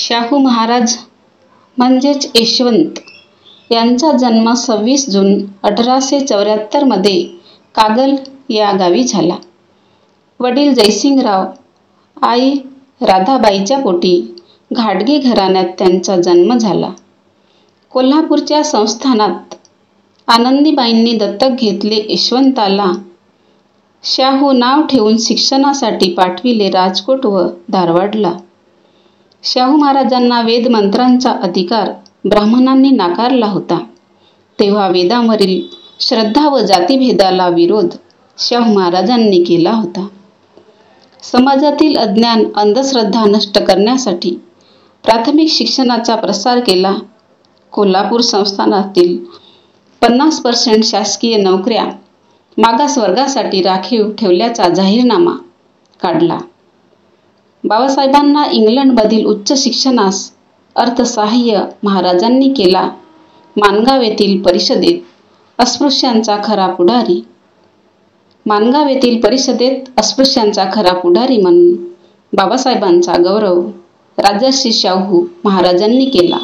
शाहू महाराज म्हणजेच यशवंत यांचा जन्म 26 जून 1874 मध्ये कागल या गावी झाला. वडील जयसिंगराव, आई राधाबाईच्या पोटी घाटगे घराण्यात त्यांचा जन्म झाला. कोल्हापूरच्या संस्थानात आनंदीबाईंनी दत्तक घेतले. यशवंताला शाहू नाव ठेवून शिक्षणासाठी पाठविले. राजकोट व धारवाडला. शाहू महाराजांना वेदमंत्रांचा अधिकार ब्राह्मणांनी नाकारला होता. तेव्हा वेदांवरील श्रद्धा व जातीभेदाला विरोध शाहू महाराजांनी केला होता. समाजातील अज्ञान, अंधश्रद्धा नष्ट करण्यासाठी प्राथमिक शिक्षणाचा प्रसार केला. कोल्हापूर संस्थानातील 50% शासकीय नोकऱ्या मागासवर्गासाठी राखीव ठेवल्याचा जाहीरनामा काढला. बाबासाहेबांना इंग्लंडमधील उच्च शिक्षणास अर्थसहाय्य महाराजांनी केला. माणगाव येथील परिषदेत अस्पृश्यांचा खरा पुढारी. माणगाव येथील परिषदेत अस्पृश्यांचा खरा पुढारी म्हणून बाबासाहेबांचा गौरव राजर्षी शाहू महाराजांनी केला.